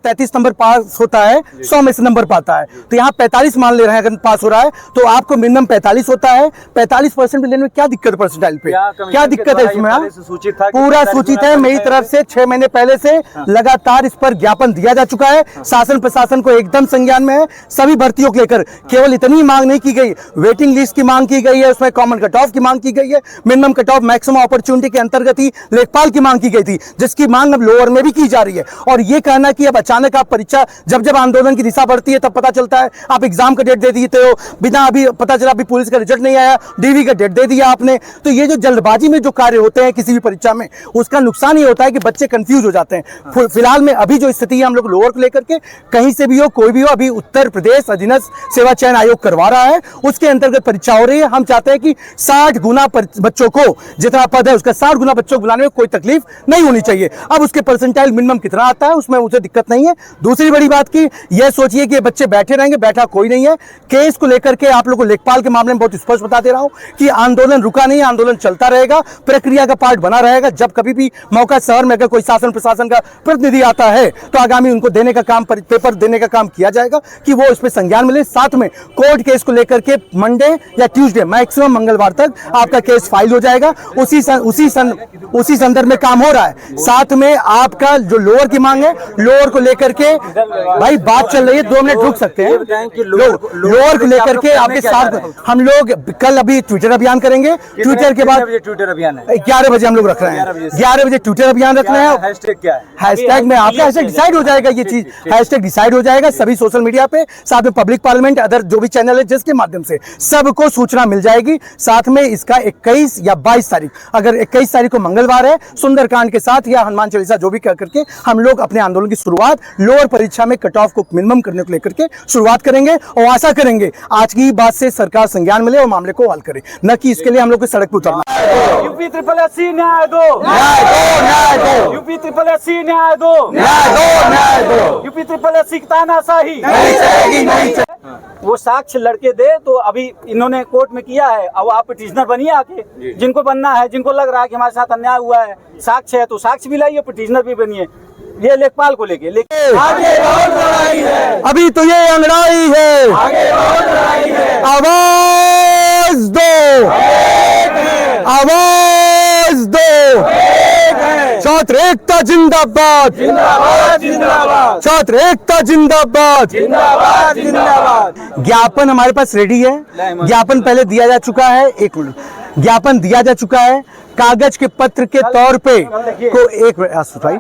33 number पास होता है 100 में से नंबर पाता है, तो यहाँ 45 मान ले रहे हैं अगर पास हो रहा है तो आपको मिनिमम 45 होता है। 45% लेने में क्या दिक्कत है परसेंटाइल पे, क्या दिक्कत है इसमें? पूरा सूचित है, मेरी तरफ से 6 महीने पहले से लगातार इस पर ज्ञापन दिया जा चुका है। शासन प्रशासन को एकदम संज्ञान में है। सभी भर्तियों को लेकर केवल इतनी मांग नहीं की गई, वेटिंग लिस्ट की मांग की गई है, उसमें कॉमन कट ऑफ की मांग की गई है, minimum cut off maximum opportunity के अंतर्गत ही लेखपाल की मांग की गई थी, जिसकी मांग अब लोअर में भी की जा रही है। और ये कहना कि अब अचानक आप परीक्षा, जब जब आंदोलन की दिशा बढ़ती है तब पता चलता है, आप एग्जाम का डेट दे देते हो, बिना अभी पता चला अभी पुलिस का रिजल्ट नहीं आया, डीवी का डेट दे दिया आपने। तो ये जो जल्दबाजी में जो कार्य होते हैं किसी भी परीक्षा में, उसका नुकसान ये होता है कि बच्चे कंफ्यूज हो जाते हैं। फिलहाल में अभी जो स्थिति है हम लोग लोअर को लेकर के, कहीं से भी हो कोई भी हो, अभी उत्तर प्रदेश अधीनस्थ सेवा चयन आयोग करवा रहा है, उसके अंतर्गत परीक्षा हो रही है। हम चाहते हैं कि 60 गुना बच्चों को, जितना पद है उसका 60 गुना बच्चों को बुलाने में कोई तकलीफ नहीं होनी चाहिए। अब उसके परसेंटाइल मिनिमम कितना आता है उसमें उसे दिक्कत नहीं है। दूसरी बड़ी बात की यह सोचिए कि बच्चे बैठे रहेंगे, बैठा कोई नहीं है। केस को लेकर के आप लोगों को लेखपाल के मामले में बहुत स्पष्ट बता दे रहा हूं कि आंदोलन रुका नहीं, आंदोलन चलता रहेगा, प्रक्रिया का पार्ट बना रहेगा। जब कभी भी मौका शहर में अगर कोई शासन प्रशासन का प्रतिनिधि आता है तो आगामी उनको देने का काम, पेपर देने का काम किया जाएगा कि वो इस पर संज्ञान मिले। साथ में कोर्ट केस को लेकर के मंडे या ट्यूसडे मैक्सिमम मंगलवार तक आपका केस फाइल हो जाएगा। उसी संदर्भ में काम हो रहा है। साथ में आपका जो लोअर की मांग है, लोअर को लेकर के भाई बात चल रही है, 2 मिनट रुक सकते हैं। लोअर को लेकर के आपके साथ हम लोग कल अभी ट्विटर अभियान करेंगे। ट्विटर के बाद ट्विटर अभियान है 11 बजे हम लोग रख रहे हैं, 11 बजे ट्विटर अभियान रख रहे हैं। हैशटैग क्या है? हैशटैग में आपका हैशटैग डिसाइड हो जाएगा, ये चीज हैशटैग डिसाइड हो जाएगा सभी सोशल मीडिया पे। साथ में पब्लिक पार्लियामेंट अदर जो भी चैनल है जिसके माध्यम से सबको सूचना मिल जाएगी। साथ में इसका 21 या 22 तारीख, अगर 21 तारीख को मंगलवार है, सुंदरकांड के साथ या हनुमान चालीसा जो भी कर करके हम लोग अपने आंदोलन की शुरुआत लोअर परीक्षा में कट ऑफ को मिनिमम करने को लेकर के शुरुआत करेंगे। और आशा करेंगे आज की बात से सरकार संज्ञान मिले और मामले को हल करे, न कि इसके लिए हम लोग को सड़क पर उतरना। यूपी SSS न्याय दो, न्याय दो, न्याय दो। यूपी SSS न्याय दो, न्याय दो, न्याय दो। यूपी SSS की तानाशाही नहीं चलेगी, नहीं चलेगी। वो साक्ष्य लड़के दे तो अभी इन्होंने कोर्ट में किया है। अब आप पिटीशनर बनिए आके, जिनको बनना है, जिनको लग रहा है कि हमारे साथ अन्याय हुआ है, साक्ष्य है तो साक्ष्य भी लाइए, पिटीशनर भी बनिए। ये लेखपाल को लेके लेकिन आगे बहुत लड़ाई है, अभी तो ये अंगड़ाई है, आगे बहुत लड़ाई है। आवाज दो, आवाज दो, छात्र एकता जिंदाबाद, जिंदाबाद जिंदाबाद, छात्र एकता जिंदाबाद, जिंदाबाद जिंदाबाद। ज्ञापन हमारे पास रेडी है, ज्ञापन पहले दिया जा चुका है। एक मिनट, ज्ञापन दिया जा चुका है कागज के पत्र के तौर पे को। एक भाई,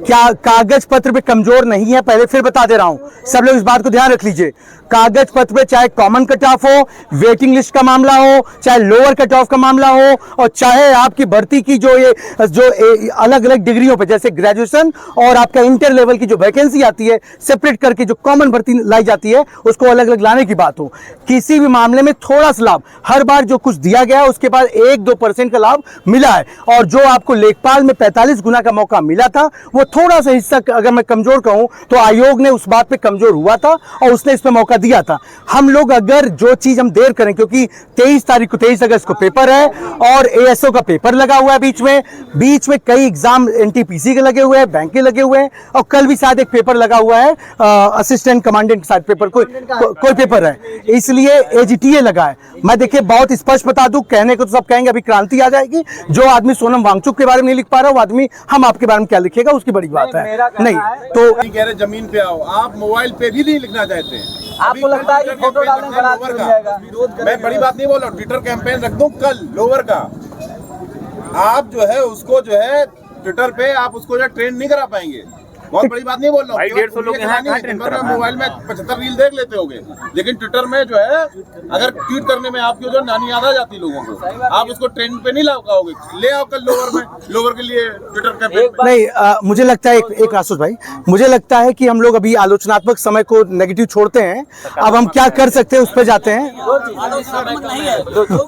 क्या कागज पत्र पे कमजोर नहीं है? पहले फिर बता दे रहा हूं, सब लोग इस बात को ध्यान रख लीजिए। कागज पत्र पे चाहे कॉमन कट ऑफ हो, वेटिंग लिस्ट का मामला हो, चाहे लोअर कट ऑफ का मामला हो, और चाहे आपकी भर्ती की जो अलग अलग डिग्रियों पे जैसे ग्रेजुएशन और आपका इंटर लेवल की जो वैकेंसी आती है, सेपरेट करके जो कॉमन भर्ती लाई जाती है उसको अलग अलग लाने की बात हो, किसी भी मामले में थोड़ा सा लाभ, हर बार जो कुछ दिया गया उसके बाद 1-2% का लाभ मिला है। और जो आपको लेखपाल में 45 गुना का मौका मिला था, वो थोड़ा सा हिस्सा अगर मैं कमजोर कहूं तो आयोग ने उस बात पे कमजोर हुआ था और उसने इस पे मौका दिया था। हम लोग अगर जो चीज हम देर करें, क्योंकि 23 तारीख को 23 अगस्त को पेपर है और ASO का पेपर लगा हुआ है, बीच में कई एग्जाम NTPC के लगे हुए हैं, बैंक के लगे हुए हैं, और कल भी शायद एक पेपर लगा हुआ है असिस्टेंट कमांडेंट के साथ पेपर, कोई पेपर है, इसलिए AGTA लगा है। मैं देखिए बहुत स्पष्ट बता दूं, कहने को तो सब कहेंगे अभी क्रांति आ जाएगी, जो आदमी सोनम वांगचुक के बारे में नहीं लिख पा रहा वो आदमी हम आपके बारे में क्या लिखेगा, उसकी बड़ी बात है। नहीं तो कह रहे जमीन पे आओ, आप मोबाइल पे भी नहीं लिखना चाहते हैं। आपको लगता है कि फोटो डालने में बड़ा हो जाएगा? मैं बड़ी बात नहीं बोल रहा हूँ, ट्विटर कैंपेन रख दूं कल लोअर का। आप जो है उसको जो है ट्विटर पे आप उसको जो ट्रेंड नहीं करा पाएंगे। बहुत बड़ी बात नहीं बोल रहा हूँ, 150 लोग मोबाइल में 75 रील देख लेते होंगे, लेकिन ट्विटर में जो है अगर ट्वीट करने में आपकी जो नानी याद आ जाती लोगों को, आप उसको ट्रेंड पे नहीं लगाओगे। ले आओ कल लोअर में, लोअर के लिए ट्विटर कैंपेन नहीं। मुझे लगता है एक आशुष भाई, मुझे लगता है कि हम लोग अभी आलोचनात्मक समय को नेगेटिव छोड़ते हैं, अब हम क्या कर सकते हैं उस पर जाते हैं।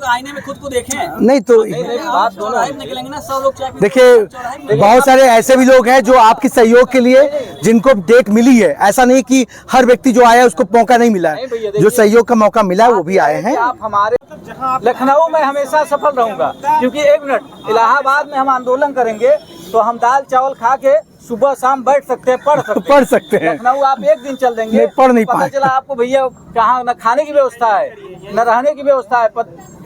आईने में खुद को देखें, नहीं तो निकलेंगे ना 100 लोग। देखिए बहुत सारे ऐसे भी लोग हैं जो आपके सहयोग के लिए, जिनको डेट मिली है, ऐसा नहीं कि हर व्यक्ति जो आया उसको मौका नहीं मिला है, जो सहयोग का मौका मिला है वो भी आए हैं। आप हमारे लखनऊ में हमेशा सफल रहूंगा, क्योंकि 1 मिनट, इलाहाबाद में हम आंदोलन करेंगे तो हम दाल चावल खा के सुबह शाम बैठ सकते हैं, पढ़ सकते हैं। लखनऊ आप एक दिन चल देंगे, नहीं, पढ़ नहीं पता पाए। चला आपको भैया कहाँ न खाने की व्यवस्था है, न रहने की व्यवस्था है,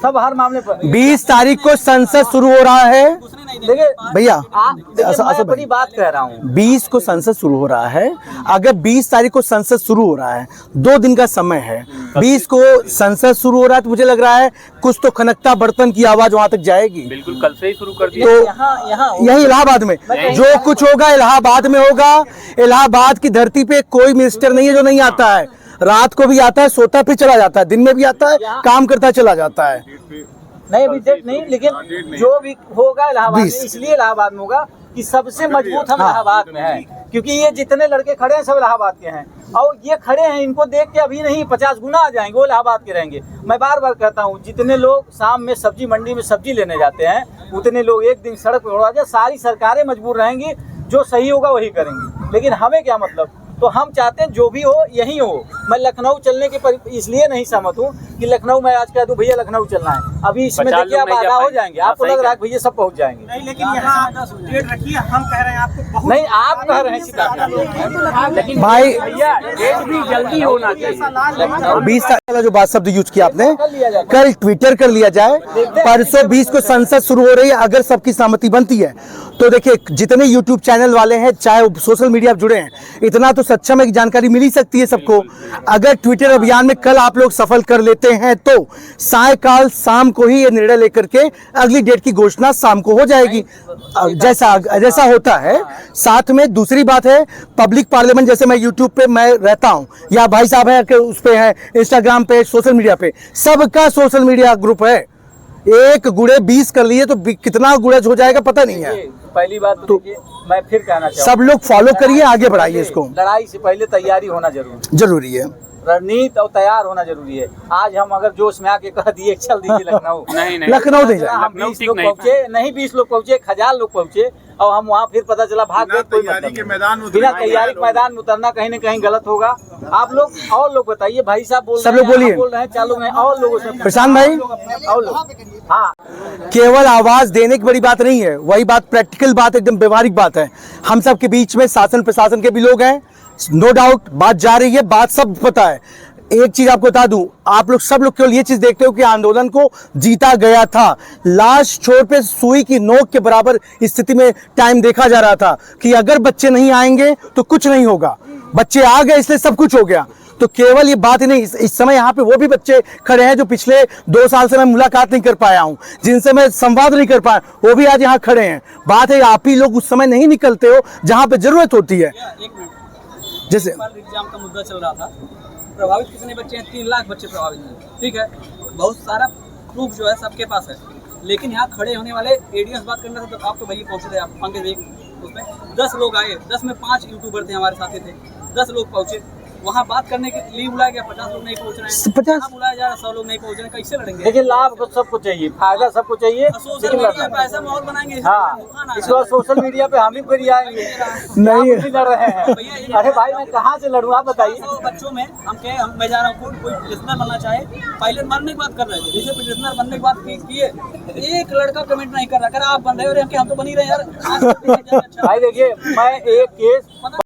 सब हर मामले पर। 20 तारीख को संसद शुरू हो रहा है देखिए भैया, मैं बड़ी बात कह रहा हूँ, 20 को संसद शुरू हो रहा है। अगर 20 तारीख को संसद शुरू हो रहा है, 2 दिन का समय है, 20 को संसद शुरू हो रहा है, तो मुझे लग रहा है कुछ तो खनकता बर्तन की आवाज वहां तक जाएगी। बिल्कुल कल से ही शुरू कर दिया। तो यहाँ यही इलाहाबाद में जो कुछ होगा इलाहाबाद में होगा। इलाहाबाद की धरती पे कोई मिनिस्टर नहीं है जो नहीं आता है, रात को भी आता है, सोता फिर चला जाता है, दिन में भी आता है, काम करता चला जाता है। नहीं अभी डेट नहीं, लेकिन जो भी होगा इलाहाबाद में, इसलिए इलाहाबाद में होगा कि सबसे मजबूत हम इलाहाबाद में हैं, क्योंकि ये जितने लड़के खड़े हैं सब इलाहाबाद के हैं, और ये खड़े हैं, इनको देख के अभी नहीं 50 गुना आ जाएंगे, वो इलाहाबाद के रहेंगे। मैं बार बार कहता हूँ, जितने लोग शाम में सब्जी मंडी में सब्जी लेने जाते हैं, उतने लोग एक दिन सड़क पर उड़ा जाए, सारी सरकारें मजबूर रहेंगी, जो सही होगा वही करेंगी। लेकिन हमें क्या मतलब, तो हम चाहते हैं जो भी हो यही हो। मैं लखनऊ चलने के इसलिए नहीं सहमत हूँ कि लखनऊ में आज कह दूं भैया लखनऊ चलना है, अभी इसमें देखिए आप आधा हो जाएंगे, आपको लग रहा है भैया सब पहुँच जाएंगे। नहीं, लेकिन यहाँ डेट रखिए, हम कह रहे हैं आपको बहुत नहीं, आप कह रहे हैं सीधा, लेकिन भाई भैया डेट भी जल्दी होना चाहिए। 20 तारीख का जो बात शब्द यूज किया आपने, कल ट्विटर कर लिया जाए, परसों 20 को संसद शुरू हो रही है। अगर सबकी सहमति बनती है तो देखिए जितने यूट्यूब चैनल वाले हैं, चाहे सोशल मीडिया पर जुड़े हैं, इतना तो सच्चा में जानकारी मिल ही सकती है सबको। अगर ट्विटर अभियान में कल आप लोग सफल कर लेते हैं तो सायकाल शाम को ही ये निर्णय लेकर के अगली डेट की घोषणा शाम को हो जाएगी, जैसा होता है। साथ में दूसरी बात है, पब्लिक पार्लियामेंट, जैसे मैं यूट्यूब पे मैं रहता हूं, या भाई साहब है उस पे है, इंस्टाग्राम पे, सोशल मीडिया पे, सबका सोशल मीडिया ग्रुप है। एक गुड़े 20 कर लिए तो कितना गुड़ज हो जाएगा पता नहीं है। पहली बात तो मैं फिर कहना चाहूँगा, सब लोग फॉलो करिए, आगे बढ़ाइए इसको। लड़ाई से पहले तैयारी होना जरूरी है, रणनीति और तैयार होना जरूरी है। आज हम अगर जोश में आके कह दिए चल दीजिए लखनऊ, नहीं लखनऊ नहीं जाए, हम 20 लोग पहुँचे नहीं, 20 लोग पहुँचे, 1000 लोग पहुँचे, और हम वहाँ फिर पता चला भाग गए, कोई मतलब के मैदान में बिना तैयारी के मैदान में उतरना कहीं न कहीं गलत होगा। आप लोग और लोग बताइए, भाई साहब बोल सब लोग बोलिए, बोल रहे हैं, 4 लोग हैं और लोगों से, प्रशांत भाई और लोग, हाँ केवल आवाज देने की बड़ी बात नहीं है, वही बात प्रैक्टिकल बात, एकदम व्यवहारिक बात है। हम सब के बीच में शासन प्रशासन के भी लोग हैं, नो डाउट बात जा रही है, बात सब पता है। एक चीज आपको बता दूं, आप लोग सब लोग केवल ये चीज देखते हो कि आंदोलन को जीता गया था, लास्ट छोर पे सुई की नोक के बराबर स्थिति में टाइम देखा जा रहा था कि अगर बच्चे नहीं आएंगे तो कुछ नहीं होगा। बच्चे आ गए इसलिए सब कुछ हो गया। तो केवल ये बात ही नहीं, इस समय यहाँ पे वो भी बच्चे खड़े हैं जो पिछले 2 साल से मैं मुलाकात नहीं कर पाया हूँ, जिनसे मैं संवाद नहीं कर पाया, वो भी आज यहाँ खड़े हैं। बात है आप ही लोग उस समय नहीं निकलते हो जहाँ पे जरूरत होती है। एक मिनट, जैसे एग्जाम का मुद्दा चल रहा था, प्रभावित कितने बच्चे हैं? 3 लाख बच्चे प्रभावित हैं, ठीक है, बहुत सारा प्रूफ जो है सबके पास है, लेकिन यहाँ खड़े होने वाले एडीएस बात करना था, तो आप तो भैया पहुँचे थे, आप पंकज एक उसमें 10 लोग आए, 10 में 5 यूट्यूबर थे हमारे साथी थे, 10 लोग पहुँचे, वहाँ बात करने के लिए बुलाया गया, 50 लोग नहीं पहुँच रहे हैं, 50 बुलाया जा रहा है, 100 लोग नहीं पहुँच रहे हैं, कैसे लड़ेंगे? देखिए लाभ तो सबको चाहिए, फायदा सबको चाहिए, सोशल मीडिया पे ऐसा माहौल बनाएंगे, हाँ इस बार सोशल मीडिया पे हम ही फिर आएंगे, नहीं आप भी लड़ रहे हैं। अरे भाई मैं कहाँ से लड़ूँ आप बताइए। बच्चों में मैं जा रहा हूँ, कोई प्रिजनर बनना चाहे, पायलट बनने की बात कर रहे थे, जैसे प्रिजनर बनने की बात किए, एक लड़का कमेंट नहीं कर रहा, कर आप बन रहे हो, हम तो बन ही रहे यार। भाई देखिए मैं एक केस